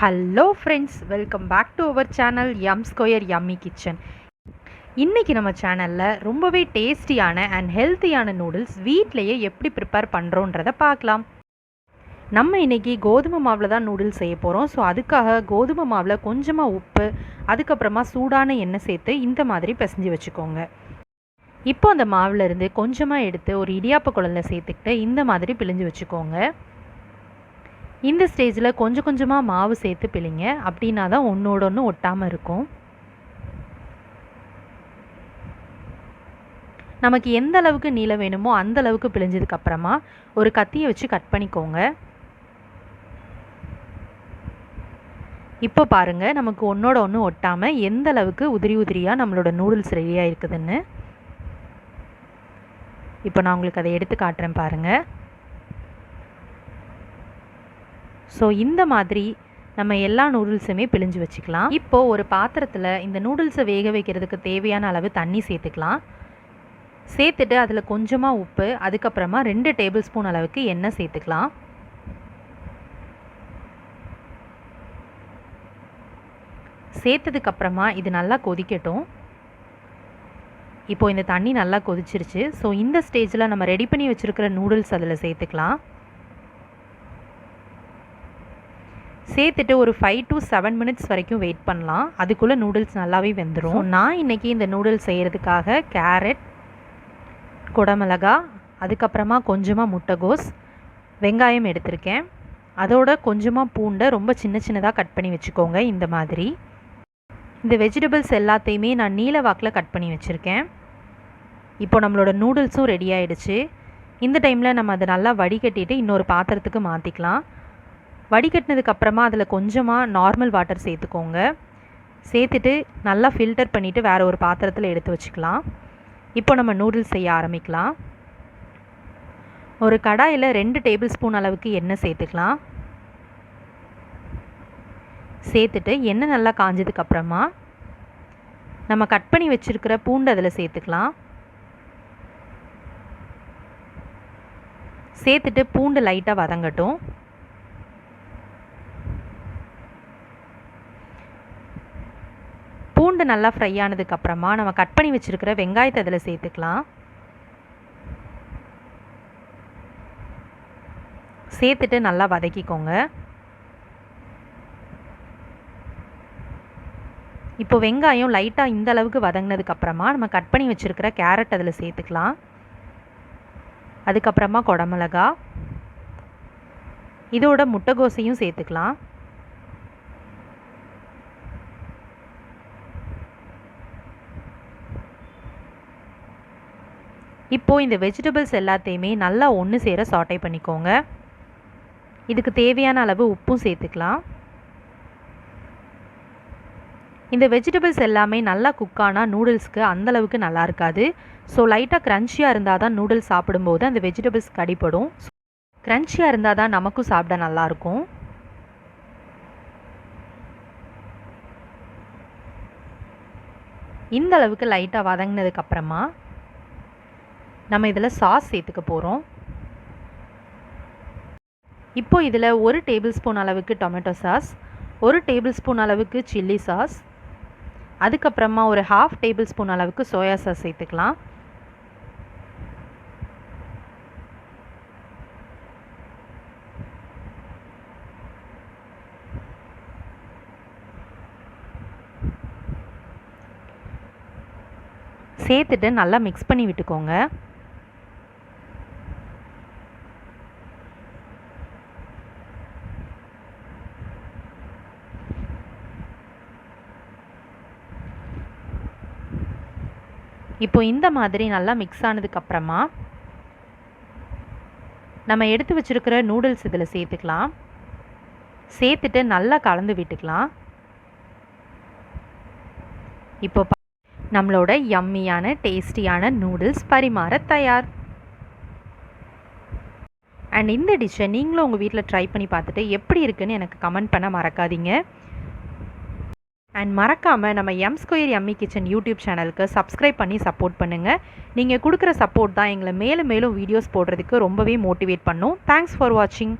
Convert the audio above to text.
Hello friends, welcome back to our channel M square yummy kitchen. இன்றைக்கி நம்ம சேனலில் ரொம்பவே டேஸ்டியான அண்ட் ஹெல்த்தியான நூடுல்ஸ் வீட்டிலையே எப்படி ப்ரிப்பேர் பண்ணுறோன்றதை பார்க்கலாம். நம்ம இன்றைக்கி கோதுமை மாவில் தான் நூடுல்ஸ் செய்ய போகிறோம். ஸோ அதுக்காக கோதுமை மாவில் கொஞ்சமாக உப்பு, அதுக்கப்புறமா சூடான எண்ணெய் சேர்த்து இந்த மாதிரி பிசைஞ்சு வச்சுக்கோங்க. இப்போ அந்த மாவிலேருந்து கொஞ்சமாக எடுத்து ஒரு இடியாப்ப குழலில் சேர்த்துக்கிட்டு இந்த மாதிரி பிழிஞ்சு வச்சுக்கோங்க. இந்த ஸ்டேஜில் கொஞ்சம் கொஞ்சமாக மாவு சேர்த்து பிழிங்க, அப்படின்னா தான் ஒன்றோட ஒன்று ஒட்டாமல் இருக்கும். நமக்கு எந்த அளவுக்கு நீளம் வேணுமோ அந்த அளவுக்கு பிழிஞ்சதுக்கப்புறமா ஒரு கத்தியை வச்சு கட் பண்ணிக்கோங்க. இப்போ பாருங்கள், நமக்கு ஒன்றோட ஒன்று ஒட்டாமல் எந்த அளவுக்கு உதிரி உதிரியாக நம்மளோட நூடுல்ஸ் ரெடியாக இருக்குதுன்னு. இப்போ நான் உங்களுக்கு அதை எடுத்து காட்டுறேன் பாருங்கள். ஸோ இந்த மாதிரி நம்ம எல்லா நூடுல்ஸுமே பிழிஞ்சு வச்சுக்கலாம். இப்போது ஒரு பாத்திரத்தில் இந்த நூடுல்ஸை வேக வைக்கிறதுக்கு தேவையான அளவு தண்ணி சேர்த்துக்கலாம். சேர்த்துட்டு அதில் கொஞ்சமாக உப்பு, அதுக்கப்புறமா 2 டேபிள் ஸ்பூன் அளவுக்கு எண்ணெய் சேர்த்துக்கலாம். சேர்த்ததுக்கப்புறமா இது நல்லா கொதிக்கட்டும். இப்போது இந்த தண்ணி நல்லா கொதிச்சிருச்சு. ஸோ இந்த ஸ்டேஜில் நம்ம ரெடி பண்ணி வச்சுருக்கிற நூடுல்ஸ் அதில் சேர்த்துக்கலாம். சேர்த்துட்டு ஒரு 5 to 7 மினிட்ஸ் வரைக்கும் வெயிட் பண்ணலாம். அதுக்குள்ளே நூடுல்ஸ் நல்லாவே வெந்துடும். நான் இன்றைக்கி இந்த நூடுல்ஸ் செய்கிறதுக்காக கேரட், குடமிளகா, அதுக்கப்புறமா கொஞ்சமாக முட்டைகோஸ், வெங்காயம் எடுத்திருக்கேன். அதோட கொஞ்சமாக பூண்டை ரொம்ப சின்ன சின்னதாக கட் பண்ணி வச்சுக்கோங்க. இந்த மாதிரி இந்த வெஜிடபிள்ஸ் எல்லாத்தையுமே நான் நீல வாக்கில் கட் பண்ணி வச்சுருக்கேன். இப்போ நம்மளோட நூடுல்ஸும் ரெடி ஆகிடுச்சு. இந்த டைமில் நம்ம அதை நல்லா வடிகட்டிட்டு இன்னொரு பாத்திரத்துக்கு மாற்றிக்கலாம். வடிகட்டினதுக்கப்புறமா அதில் கொஞ்சமாக நார்மல் வாட்டர் சேர்த்துக்கோங்க. சேர்த்துட்டு நல்லா ஃபில்டர் பண்ணிவிட்டு வேறு ஒரு பாத்திரத்தில் எடுத்து வச்சுக்கலாம். இப்போ நம்ம நூடுல்ஸ் செய்ய ஆரம்பிக்கலாம். ஒரு கடாயில் 2 டேபிள் ஸ்பூன் அளவுக்கு எண்ணெய் சேர்த்துக்கலாம். சேர்த்துட்டு எண்ணெய் நல்லா காஞ்சதுக்கப்புறமா நம்ம கட் பண்ணி வச்சுருக்கிற பூண்டு அதில் சேர்த்துக்கலாம். சேர்த்துட்டு பூண்டு லைட்டாக வதங்கட்டும். பூண்டு நல்லா ஃப்ரை ஆனதுக்கப்புறமா நம்ம கட் பண்ணி வச்சுருக்கிற வெங்காயத்தை அதில் சேர்த்துக்கலாம். சேர்த்துட்டு நல்லா வதக்கிக்கோங்க. இப்போ வெங்காயம் லைட்டாக இந்த அளவுக்கு வதங்கினதுக்கப்புறமா நம்ம கட் பண்ணி வச்சுருக்கிற கேரட் அதில் சேர்த்துக்கலாம். அதுக்கப்புறமா குடமிளகா, இதோட முட்டைகோசையும் சேர்த்துக்கலாம். இப்போது இந்த வெஜிடபிள்ஸ் எல்லாத்தையுமே நல்லா ஒன்று சேர சாட்டை பண்ணிக்கோங்க. இதுக்கு தேவையான அளவு உப்பும் சேர்த்துக்கலாம். இந்த வெஜிடபிள்ஸ் எல்லாமே நல்லா குக்கானா நூடுல்ஸ்க்கு அந்தளவுக்கு நல்லா இருக்காது. ஸோ லைட்டாக க்ரன்ச்சியாக இருந்தால் தான் நூடுல்ஸ் சாப்பிடும்போது அந்த வெஜிடபிள்ஸ் கடிப்படும். க்ரன்ச்சியாக இருந்தால் தான் நமக்கும் சாப்பிட நல்லாயிருக்கும். இந்த அளவுக்கு லைட்டாக வதங்கினதுக்கப்புறமா நம்ம இதில் சாஸ் சேர்த்துக்க போகிறோம். இப்போ இதில் 1 டேபிள் ஸ்பூன் அளவுக்கு டொமேட்டோ சாஸ், 1 டேபிள் ஸ்பூன் அளவுக்கு சில்லி சாஸ், அதுக்கப்புறமா ஒரு 1/2 டேபிள் ஸ்பூன் அளவுக்கு சோயா சாஸ் சேர்த்துக்கலாம். சேர்த்துட்டு நல்லா மிக்ஸ் பண்ணி விட்டுக்கோங்க. இப்போ இந்த மாதிரி நல்லா மிக்ஸ் ஆனதுக்கப்புறமா நம்ம எடுத்து வச்சுருக்கிற நூடுல்ஸ் இதில் சேர்த்துக்கலாம். சேர்த்துட்டு நல்லா கலந்து விட்டுக்கலாம். இப்போ நம்மளோட யம்மியான டேஸ்டியான நூடுல்ஸ் பரிமாற தயார். அண்ட் இந்த டிஷ்ஷை நீங்களும் உங்கள் வீட்டில் ட்ரை பண்ணி பார்த்துட்டு எப்படி இருக்குன்னு எனக்கு கமெண்ட் பண்ண மறக்காதீங்க. அண்ட் மறக்காமல் நம்ம M square yummy kitchen YouTube சேனலுக்கு சப்ஸ்கிரைப் பண்ணி சப்போர்ட் பண்ணுங்கள். நீங்கள் கொடுக்குற சப்போர்ட் தான் எங்களை மேலும் மேலும் வீடியோஸ் போடுறதுக்கு ரொம்பவே மோட்டிவேட் பண்ணும். தேங்க்ஸ் ஃபார் வாட்சிங்.